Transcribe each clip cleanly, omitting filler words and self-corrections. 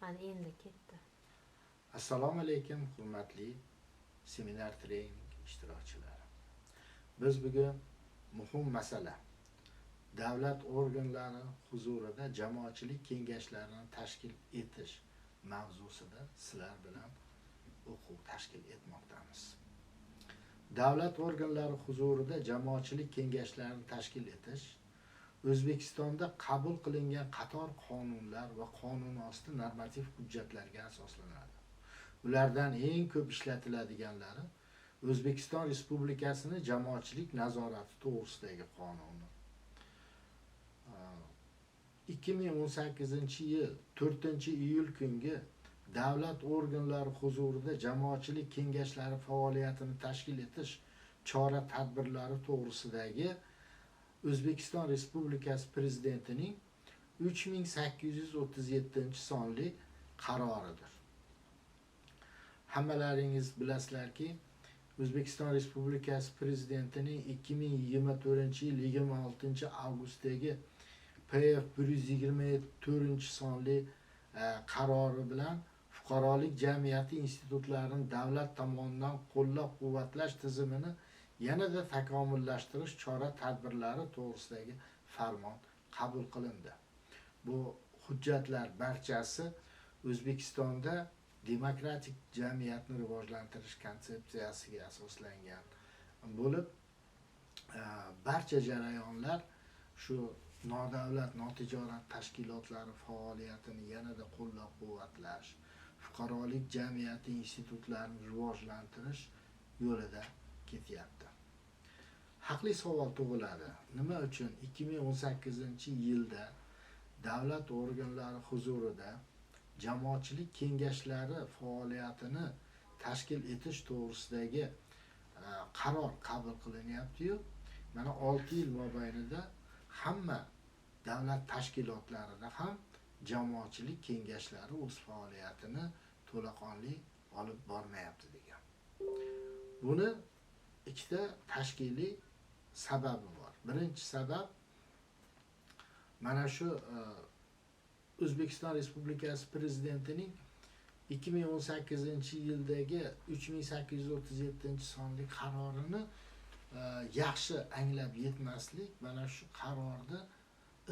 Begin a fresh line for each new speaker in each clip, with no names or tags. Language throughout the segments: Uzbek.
Qani endi ketdi.
Assalomu alaykum hurmatli seminar trening ishtirokchilari. Biz bugun muhim masala davlat organlari huzurida jamoatchilik kengashlarini tashkil etish mavzusida sizlar bilan o'quv tashkil etmoqdamiz. Davlat organlari huzurida jamoatchilik kengashlarini tashkil etish O'zbekistonda qabul qilingan qator qonunlar va qonun osti normativ hujjatlarga asoslanadi. Ulardan eng ko'p ishlatiladiganlari O'zbekiston Respublikasining jamoatchilik nazorati to'g'risidagi qonuni. 2018-yil 4-iyul kungi davlat organlari huzurida jamoatchilik kengashlari faoliyatini tashkil etish chora-tadbirlari to'g'risidagi O'zbekiston Respublikasi Prezidentining 3837-sonli qaroridir. Hammalaringiz bilasizlarki, O'zbekiston Respublikasi Prezidentining 2024-yil 26-avgustdagi PF 124-sonli qarori bilan fuqarolik jamiyati institutlarini davlat tomonidan qo'llab-quvvatlash tizimini yanada takomillashtirish chora-tadbirlari to'g'risidagi farmon qabul qilindi. Bu hujjatlar barchasi O'zbekistonda demokratik jamiyatni rivojlantirish konsepsiyasiga asoslangan bo'lib, barcha jarayonlar shu nodavlat, notijorat tashkilotlari faoliyatini yanada qo'llab-quvvatlash, fuqarolik jamiyati institutlarini rivojlantirish yo'lida ketyapti. Haqli savol tug'iladi. Nima uchun 2018-yilda davlat organlari huzurida jamoatchilik kengashlari faoliyatini tashkil etish to'g'risidagi qaror qabul qilinyapti-yu, mana 6 yil mobaynida hamma davlat tashkilotlarida ham jamoatchilik kengashlari o'z faoliyatini to'laqonli olib bormayapti degan. Buni ikkita tashkiliy sababi bor. Birinchi sabab mana shu O'zbekiston Respublikasi Prezidentining 2018-yildagi 3837-sonli qarorini yaxshi anglab yetmaslik, mana shu qarorni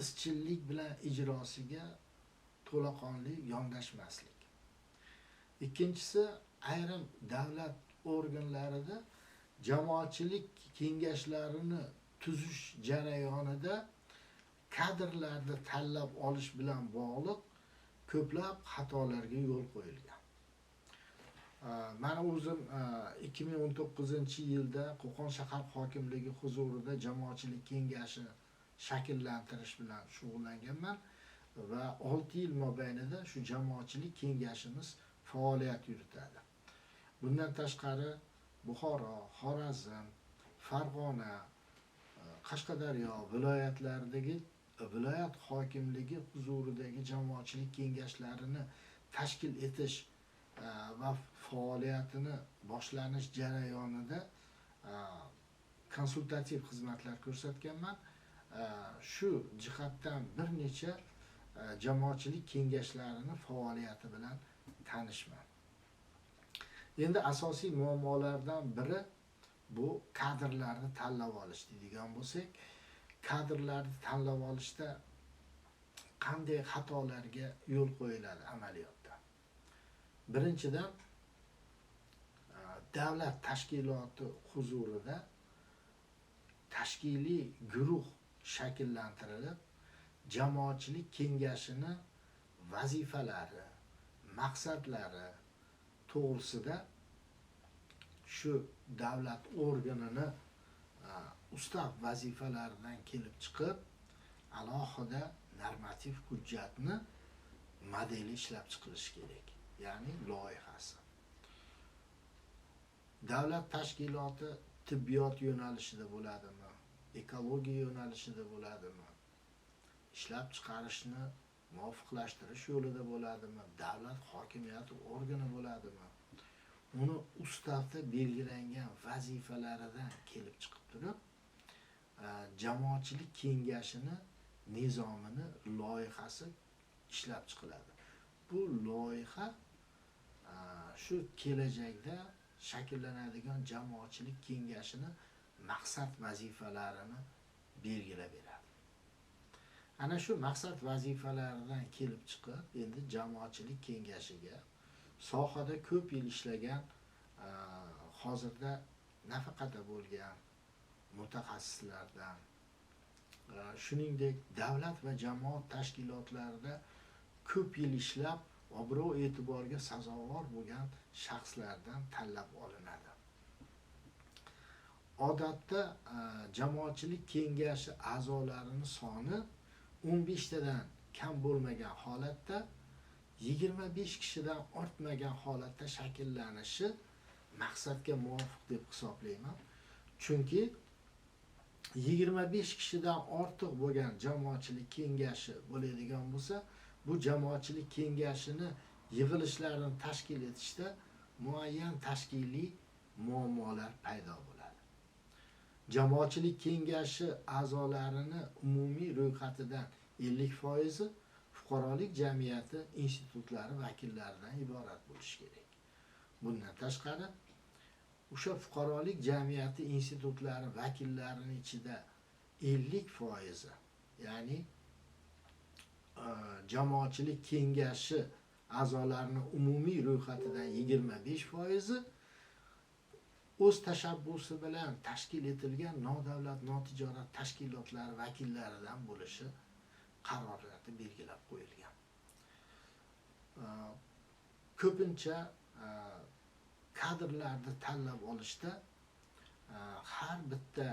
izchillik bilan ijrosiga to'laqonli yondashmaslik. Ikkinchisi, ayrim davlat organlarida jamoatchilik kengashlarini tuzish jarayonida kadrlarni tanlab olish bilan bog'liq ko'plab xatolarga yo'l qo'yilgan. Mana o'zim 2019-yilda Qo'qon shahar hokimligi huzurida jamoatchilik kengashi shakllantirish bilan shug'ullanganman va 6 yil mobaynida shu jamoatchilik kengashimiz faoliyat yuritadi. Bundan tashqari Buxoro, Xorazm, Farg'ona, Qashqadaryo viloyatlaridagi viloyat hokimligi huzuridagi jamoatchilik kengashlarini tashkil etish va faoliyatini boshlanish jarayonida konsultativ xizmatlar ko'rsatganman. Shu jihatdan bir necha jamoatchilik kengashlarini faoliyati bilan tanishman. Endi asosiy muammolardan biri bu kadrlarni tanlab olish deydigan bo'lsak, kadrlarni tanlab olishda qanday xatolarga yo'l qo'yiladi amaliyotda? Birinchidan, davlat tashkiloti huzurida tashkiliy guruh shakllantirilib, jamoatchilik kengashini vazifalari, maqsadlari to'g'risida shu davlat organini ustav vazifalaridan kelib chiqib, alohida normativ hujjatni modeli ishlab chiqilishi kerak, ya'ni loyihasi. Davlat tashkiloti tibbiyot yo'nalishida bo'ladimi, ekologiya yo'nalishida bo'ladimi, ishlab chiqarishni muvofiqlashtirish yo'lida bo'ladimi, davlat hokimiyati organi bo'ladimi, uni ustavda belgilangan vazifalaridan kelib chiqib turib, jamoatchilik kengashini nizomini, loyihasi ishlab chiqiladi. Bu loyiha shu kelajakda shakllanadigan jamoatchilik kengashini maqsad vazifalarini belgilab beradi. Ana shu maqsad vazifalaridan kelib chiqib, endi jamoatchilik kengashiga sohada ko'p yil ishlagan, hozirda nafaqada bo'lgan mutaxassislardan, shuningdek davlat va jamoat tashkilotlarida ko'p yil ishlab obro' e'tiborga sazovor bo'lgan shaxslardan tanlab olinadi. Odatda jamoatchilik kengashi a'zolarining soni 15 tadan kam bo'lmagan holatda 25 kishidan ortmagan holatda shakllanishi maqsadga muvofiq deb hisoblayman. Chunki 25 kishidan ortiq bo'lgan jamoatchilik kengashi bo'ladigan bo'lsa, bu jamoatchilik kengashini yig'ilishlarini tashkil etishda muayyan tashkiliy muammolar paydo bo'ladi. Jamoatchilik kengashi a'zolarini umumiy ro'yxatidan 50% fuqarolik jamiyati institutlari vakillaridan iborat bo'lishi kerak. Bundan tashqari, o'sha fuqarolik jamiyati institutlari vakillarining ichida 50%, ya'ni jamoatchilik kengashi a'zolarining umumiy ro'yxatidan 25% o'z tashabbusi bilan tashkil etilgan nodavlat notijorat tashkilotlari vakillaridan bo'lishi qarorlarda belgilab qo'yilgan. Ko'pincha kadrlarni tanlab olishda har bitta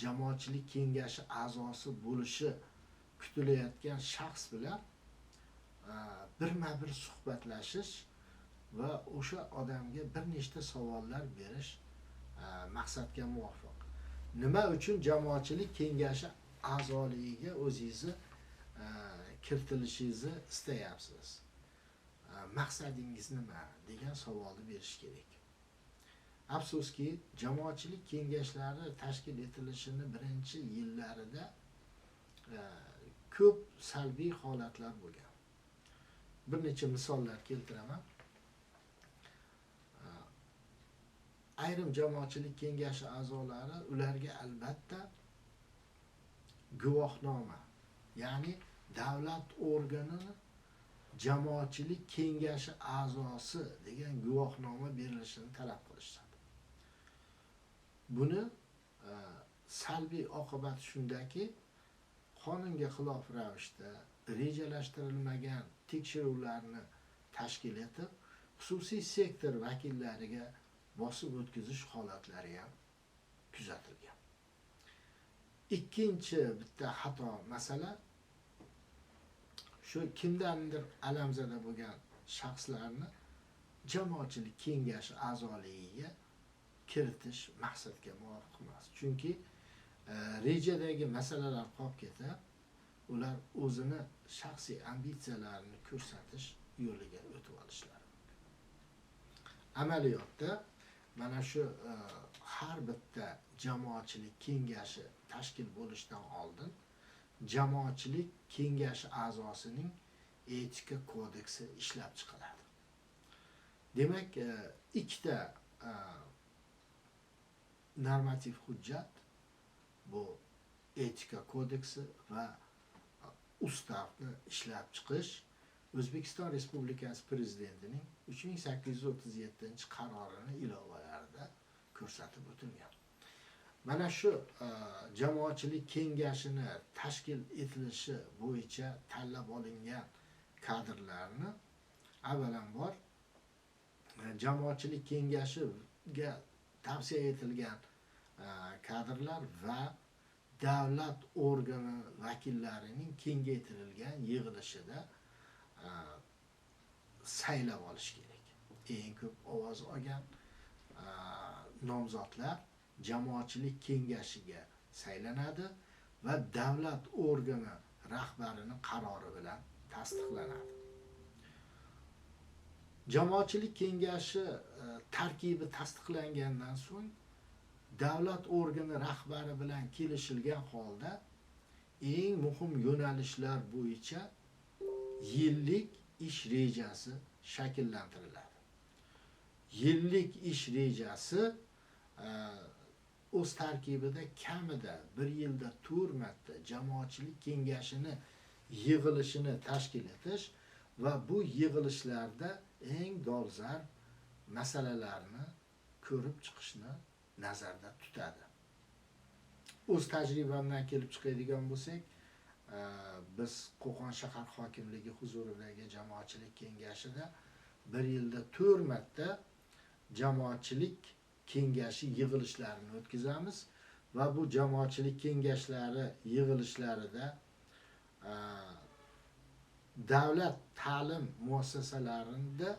jamoatchilik kengashi a'zosi bo'lishi kutilayotgan shaxs bilan birma-bir suhbatlashish va o'sha odamga bir nechta savollar berish maqsadga muvofiq. Nima uchun jamoatchilik kengashi a'zoligiga o'zingizni kiritilishingizni istayapsiz? Maqsadingiz nima degan savolni berish kerak. Afsuski, jamoatchilik kengashlari tashkil etilishini birinchi yillarida ko'p salbiy holatlar bo'lgan. Bir necha misollar keltiraman. Ayrim jamoatchilik kengashi a'zolari ularga albatta guvohnoma, ya'ni davlat organi jamoatchilik kengashi a'zosi degan guvohnoma berilishini talab qilishadi. Buni salbiy oqibati shundaki, qonunga xilof ravishda rejalashtirilmagan tekshiruvlarni tashkil etib, xususiy sektor vakillariga bosib o'tkazish holatlari ham kuzatilgan. Ikkinchi bitta xato masala shu kimdandir alamzada bo'lgan shaxslarni jamoatchilik kengashi a'zoligiga kiritish maqsadga muvofiq emas. Chunki rejadagi masalalar qolib ketib, ular o'zini shaxsiy ambitsiyalarini ko'rsatish yo'liga o'tib olishlari mumkin. Amaliyotda mana shu har bitta jamoatchilik kengashi tashkil bo'lishdan oldin jamoatchilik kengashi a'zosining etika kodeksi ishlab chiqiladi. Demak, ikkita normativ hujjat, bu etika kodeksi va ustavni ishlab chiqish O'zbekiston Respublikasi Prezidentining 3837-qarorini ilovalarida ko'rsatib o'tilgan. Mana shu jamoatchilik kengashini tashkil etilishi bo'yicha tanlab olingan kadrlarni avvalambor jamoatchilik kengashiga tavsiya etilgan kadrlar va davlat organi vakillarining kengaytirilgan yig'ilishida saylab olish kerak. Eng ko'p ovoz olgan nomzodlar jamoatchilik kengashiga saylanadi va davlat organi rahbarining qarori bilan tasdiqlanadi. Jamoatchilik kengashi tarkibi tasdiqlangandan so'ng davlat organi rahbari bilan kelishilgan holda eng muhim yo'nalishlar bo'yicha yillik ish rejasi shakllantiriladi. Yillik ish rejasi o'z tarkibida kamida bir yilda 4 marta jamoatchilik kengashini yig'ilishini tashkil etish va bu yig'ilishlarda eng dolzarb masalalarni ko'rib chiqishni nazarda tutadi. O'z tajribamdan kelib chiqadigan bo'lsak, biz Qo'qon shahar hokimligi huzuridagi jamoatchilik kengashida bir yilda 4 marta jamoatchilik kengashi yig'ilishlarini o'tkazamiz va bu jamoatchilik kengashlari yig'ilishlarida davlat ta'lim muassasalarida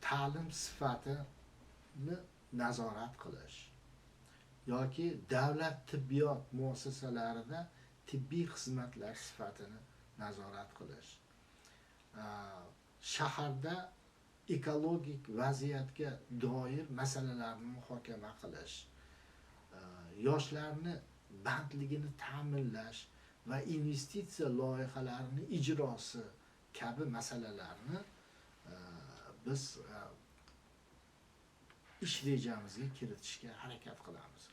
ta'lim sifatini nazorat qilish yoki davlat tibbiyot muassasalarida tibbiy xizmatlar sifatini nazorat qilish, shaharda ekologik vaziyatga doir masalalarni muhokama qilish, yoshlarni bandligini ta'minlash va investitsiya loyihalarini ijrosi kabi masalalarni biz ish rejamizga kiritishga harakat qilamiz.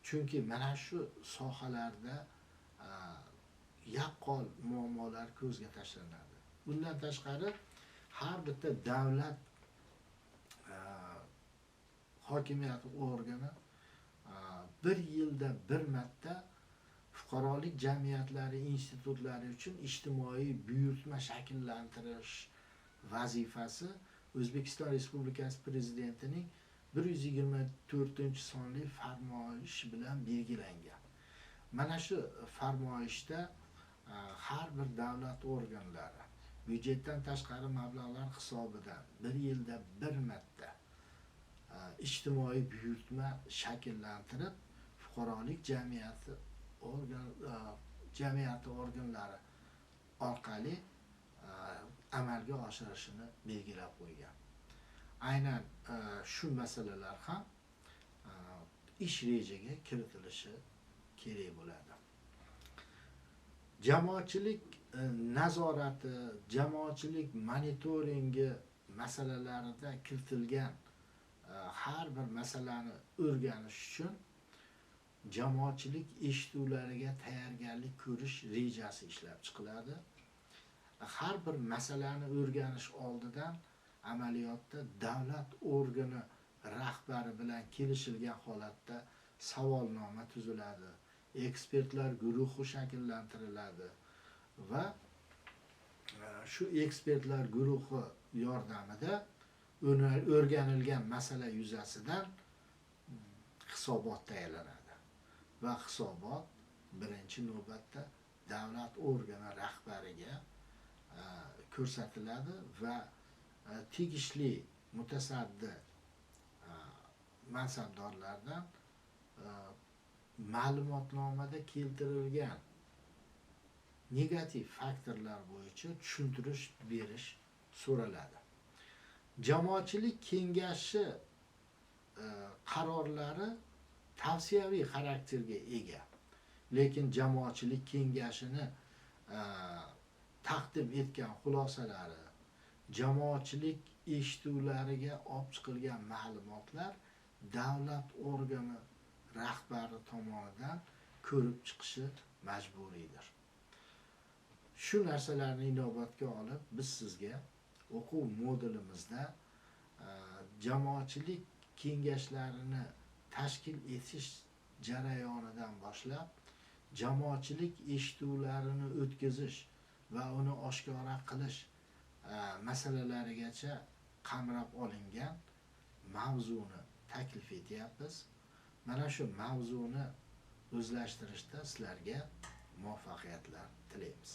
Chunki mana shu sohalarda yaqqol muammolar ko'zga tashlanadi. Bundan tashqari har bitta davlat hokimiyati organi bir yilda bir marta fuqarolik jamiyatlari institutlari uchun ijtimoiy buyurtma shakllantirish vazifasi O'zbekiston Respublikasi Prezidentining 124-sonli farmoyish bilan belgilangan. Mana shu farmoyishda har bir davlat organlari byudjetdan tashqari mablag'lar hisobidan bir yilda bir marta ijtimoiy buyurtma shakllantirib, fuqarolik jamiyati organlari orqali amalga oshirishini belgilab qo'ygan. Aynan shu masalalar ham ish rejaga kiritilishi kerak bo'ladi. Jamoatchilik nazorati, jamoatchilik monitoringi masalalarida kiritilgan har bir masalani o'rganish uchun jamoatchilik eshituvlariga tayyorgarlik ko'rish rejasi ishlab chiqiladi. Har bir masalani o'rganish oldidan amaliyotda davlat organi rahbari bilan kelishilgan holatda savolnoma tuziladi, ekspertlar guruhi shakllantiriladi va shu ekspertlar guruhi yordamida o'rganilgan masala yuzasidan hisobot tayyorlanadi va hisobot birinchi navbatda davlat organi rahbariga ko'rsatiladi va tegishli mutasaddi mansabdorlardan ma'lumotnomada keltirilgan negativ faktorlar bo'yicha tushuntirish berish so'raladi. Jamoatchilik kengashi qarorlari tavsiyaviy xarakterga ega. Lekin jamoatchilik kengashini taqdim etgan xulosalari, jamoatchilik eshituvlariga olib chiqilgan ma'lumotlar davlat organi rahbari tomonidan ko'rib chiqishi majburiydir. Shu narsalarni inobatga olib, biz sizga o'quv modulimizda jamoatchilik kengashlarini tashkil etish jarayonidan boshlab jamoatchilik eshituvlarini o'tkazish va uni oshkora qilish masalalarigacha qamrab olingan mavzuni taklif etyapmiz. Mana shu mavzuni o'zlashtirishda sizlarga muvaffaqiyatlar tilaymiz.